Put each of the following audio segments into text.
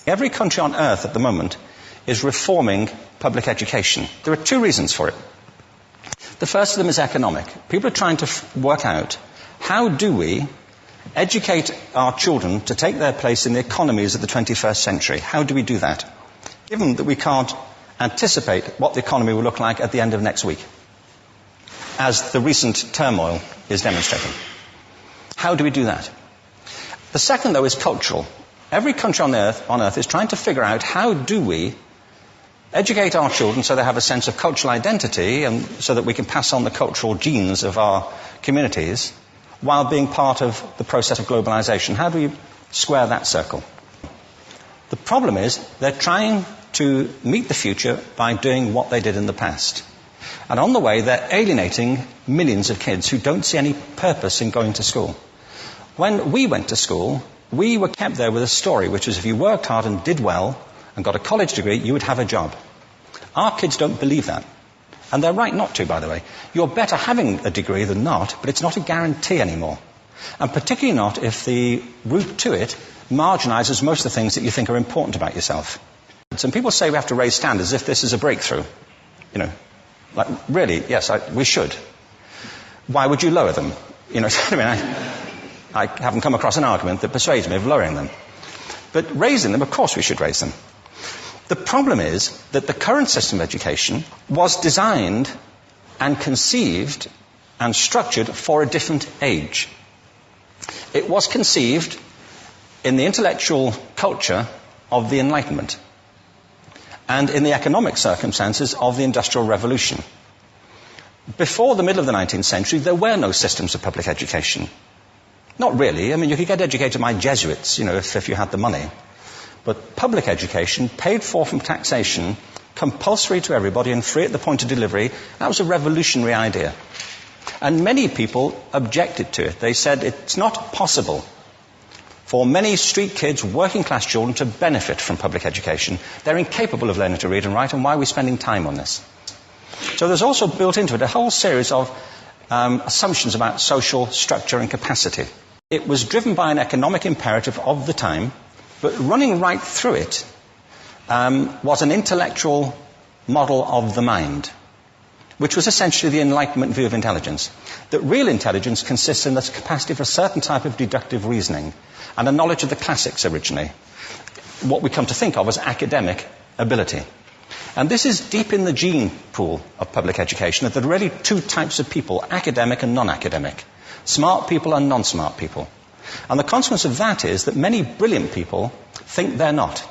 Every country on earth at the moment is reforming public education. There are two reasons for it. The first of them is economic. People are trying to work out, how do we educate our children to take their place in the economies of the 21st century? How do we do that, given that we can't anticipate what the economy will look like at the end of next week, as the recent turmoil is demonstrating? How do we do that? The second, though, is cultural. Every country on earth is trying to figure out, how do we educate our children so they have a sense of cultural identity and so that we can pass on the cultural genes of our communities while being part of the process of globalization. How do we square that circle? The problem is they're trying to meet the future by doing what they did in the past. And on the way, they're alienating millions of kids who don't see any purpose in going to school. When we went to school, we were kept there with a story, which was if you worked hard and did well and got a college degree, you would have a job. Our kids don't believe that. And they're right not to, by the way. You're better having a degree than not, but it's not a guarantee anymore. And particularly not if the route to it marginalizes most of the things that you think are important about yourself. Some people say we have to raise standards as if this is a breakthrough. You know, like, really, yes, we should. Why would you lower them? You know, I mean, I haven't come across an argument that persuades me of lowering them. But raising them, of course we should raise them. The problem is that the current system of education was designed and conceived and structured for a different age. It was conceived in the intellectual culture of the Enlightenment and in the economic circumstances of the Industrial Revolution. Before the middle of the 19th century, there were no systems of public education. Not really. I mean, you could get educated by Jesuits, you know, if you had the money. But public education, paid for from taxation, compulsory to everybody and free at the point of delivery, that was a revolutionary idea. And many people objected to it. They said it's not possible for many street kids, working class children, to benefit from public education. They're incapable of learning to read and write, and why are we spending time on this? So there's also built into it a whole series of assumptions about social structure and capacity. It was driven by an economic imperative of the time, but running right through it was an intellectual model of the mind, which was essentially the Enlightenment view of intelligence. That real intelligence consists in the capacity for a certain type of deductive reasoning and a knowledge of the classics originally, what we come to think of as academic ability. And this is deep in the gene pool of public education, that there are really two types of people, academic and non-academic, smart people and non-smart people. And the consequence of that is that many brilliant people think they're not,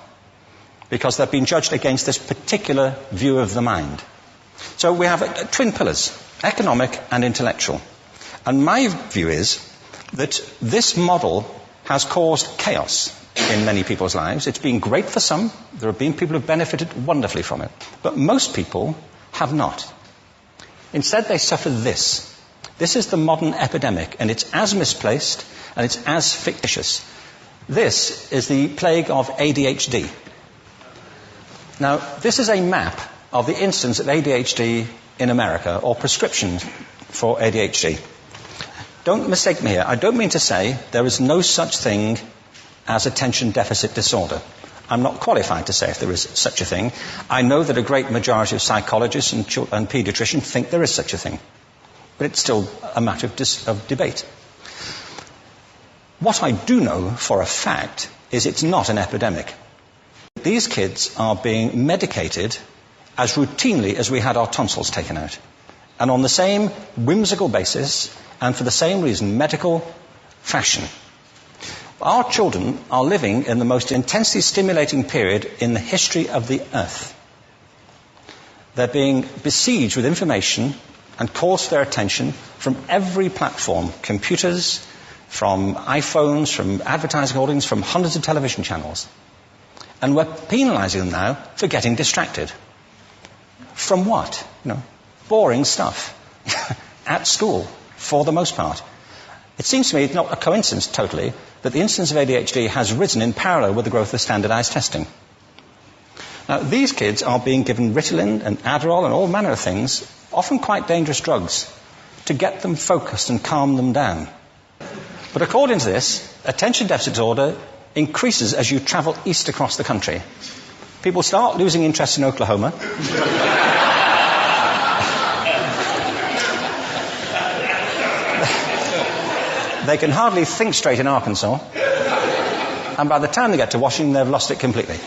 because they've been judged against this particular view of the mind. So we have twin pillars, economic and intellectual. And my view is that this model has caused chaos in many people's lives. It's been great for some. There have been people who have benefited wonderfully from it. But most people have not. Instead, they suffer this. This is the modern epidemic, and it's as misplaced and it's as fictitious. This is the plague of ADHD. Now, this is a map of the incidence of ADHD in America, or prescriptions for ADHD. Don't mistake me here. I don't mean to say there is no such thing as attention deficit disorder. I'm not qualified to say if there is such a thing. I know that a great majority of psychologists and paediatricians think there is such a thing. But it's still a matter of debate. What I do know for a fact is it's not an epidemic. These kids are being medicated as routinely as we had our tonsils taken out. And on the same whimsical basis, and for the same reason, medical fashion. Our children are living in the most intensely stimulating period in the history of the earth. They're being besieged with information and calls for their attention from every platform, computers, from iPhones, from advertising holdings, from hundreds of television channels. And we're penalizing them now for getting distracted. From what? You know, boring stuff. At school, for the most part. It seems to me it's not a coincidence totally that the incidence of ADHD has risen in parallel with the growth of standardized testing. Now, these kids are being given Ritalin and Adderall and all manner of things, often quite dangerous drugs, to get them focused and calm them down. But according to this, attention deficit disorder increases as you travel east across the country. People start losing interest in Oklahoma. They can hardly think straight in Arkansas. And by the time they get to Washington, they've lost it completely.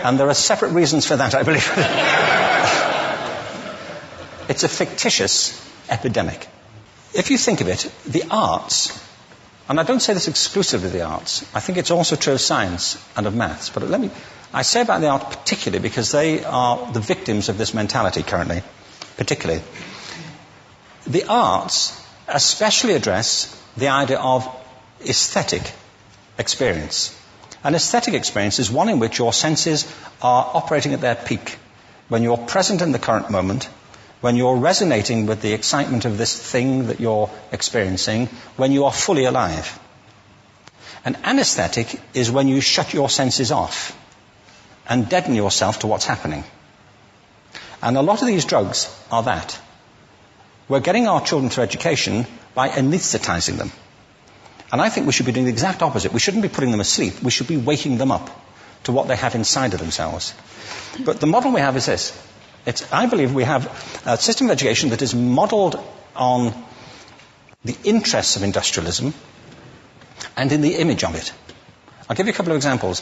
And there are separate reasons for that, I believe. It's a fictitious epidemic. If you think of it, the arts, and I don't say this exclusively of the arts, I think it's also true of science and of maths, but I say about the arts particularly because they are the victims of this mentality currently, particularly. The arts especially address the idea of aesthetic experience. An aesthetic experience is one in which your senses are operating at their peak, when you're present in the current moment, when you're resonating with the excitement of this thing that you're experiencing, when you are fully alive. An anesthetic is when you shut your senses off and deaden yourself to what's happening. And a lot of these drugs are that. We're getting our children through education by anesthetizing them. And I think we should be doing the exact opposite. We shouldn't be putting them asleep. We should be waking them up to what they have inside of themselves. But the model we have is this. I believe we have a system of education that is modeled on the interests of industrialism and in the image of it. I'll give you a couple of examples.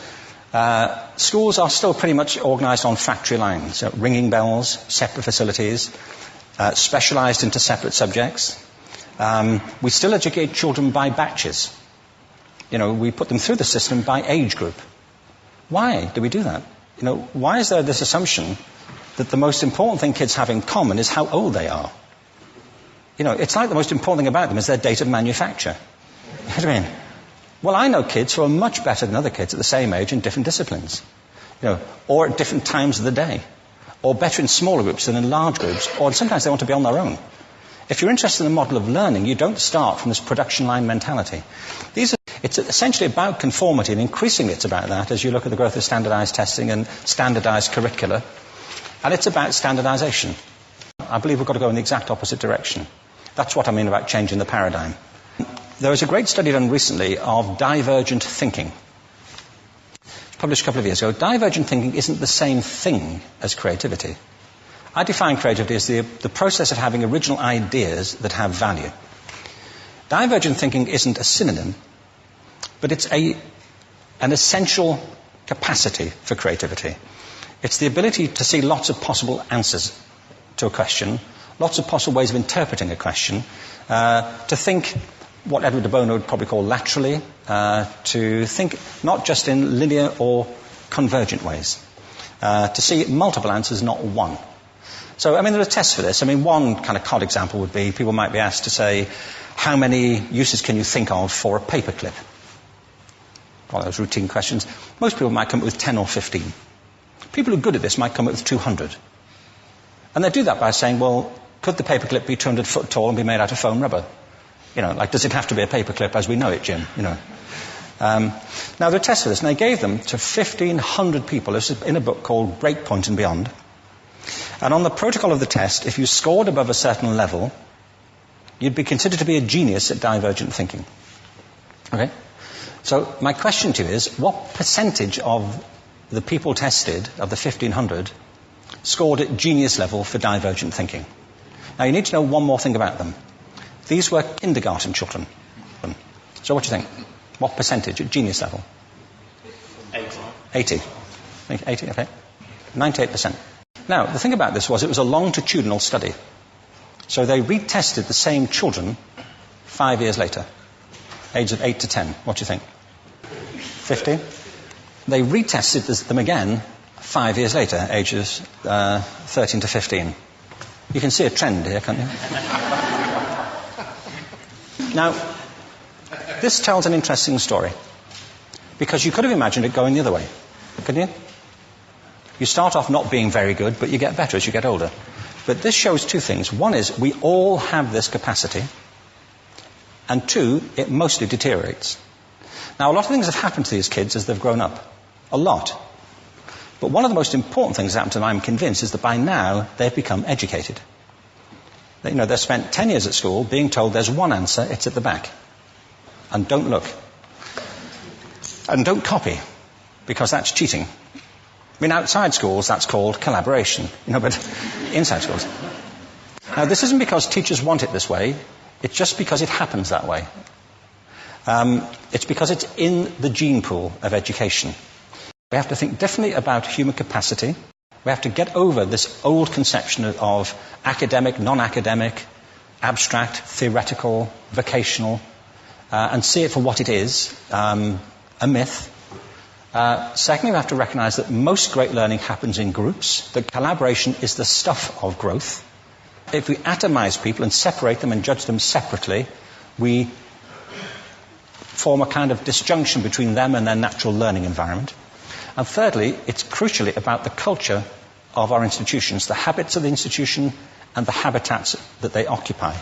Schools are still pretty much organized on factory lines, ringing bells, separate facilities, specialized into separate subjects. We still educate children by batches. We put them through the system by age group. Why do we do that? Why is there this assumption that the most important thing kids have in common is how old they are? It's like the most important thing about them is their date of manufacture. You know what I mean? Well, I know kids who are much better than other kids at the same age in different disciplines, or at different times of the day, or better in smaller groups than in large groups, or sometimes they want to be on their own. If you're interested in the model of learning, you don't start from this production line mentality. It's essentially about conformity, and increasingly it's about that as you look at the growth of standardized testing and standardized curricula. And it's about standardization. I believe we've got to go in the exact opposite direction. That's what I mean about changing the paradigm. There was a great study done recently of divergent thinking. Published a couple of years ago. Divergent thinking isn't the same thing as creativity. I define creativity as the process of having original ideas that have value. Divergent thinking isn't a synonym, but it's an essential capacity for creativity. It's the ability to see lots of possible answers to a question, lots of possible ways of interpreting a question, to think what Edward de Bono would probably call laterally, to think not just in linear or convergent ways, to see multiple answers, not one. So, there are tests for this. One kind of cod example would be, people might be asked to say, how many uses can you think of for a paperclip? One of those routine questions. Most people might come up with 10 or 15. People who are good at this might come up with 200. And they do that by saying, well, could the paperclip be 200 foot tall and be made out of foam rubber? Does it have to be a paperclip as we know it, Jim? Now, there are tests for this, and they gave them to 1,500 people. This is in a book called Breakpoint and Beyond. And on the protocol of the test, if you scored above a certain level, you'd be considered to be a genius at divergent thinking. Okay? So my question to you is, what percentage of the people tested, of the 1,500, scored at genius level for divergent thinking? Now, you need to know one more thing about them. These were kindergarten children. So what do you think? What percentage at genius level? 80. 80, okay. 98%. Now, the thing about this was it was a longitudinal study. So they retested the same children 5 years later, age of 8 to 10. What do you think? 50? They retested them again 5 years later, ages 13 to 15. You can see a trend here, can't you? Now, this tells an interesting story, because you could have imagined it going the other way, couldn't you? You start off not being very good, but you get better as you get older. But this shows two things. One is we all have this capacity, and two, it mostly deteriorates. Now, a lot of things have happened to these kids as they've grown up. A lot. But one of the most important things that happened to them, I'm convinced, is that by now they've become educated. They've spent 10 years at school being told there's one answer, it's at the back. And don't look. And don't copy, because that's cheating. I mean, outside schools, that's called collaboration, but inside schools. Now, this isn't because teachers want it this way. It's just because it happens that way. It's because it's in the gene pool of education. We have to think differently about human capacity. We have to get over this old conception of academic, non-academic, abstract, theoretical, vocational, and see it for what it is, a myth. Secondly, we have to recognize that most great learning happens in groups, that collaboration is the stuff of growth. If we atomize people and separate them and judge them separately, we form a kind of disjunction between them and their natural learning environment. And thirdly, it's crucially about the culture of our institutions, the habits of the institution and the habitats that they occupy.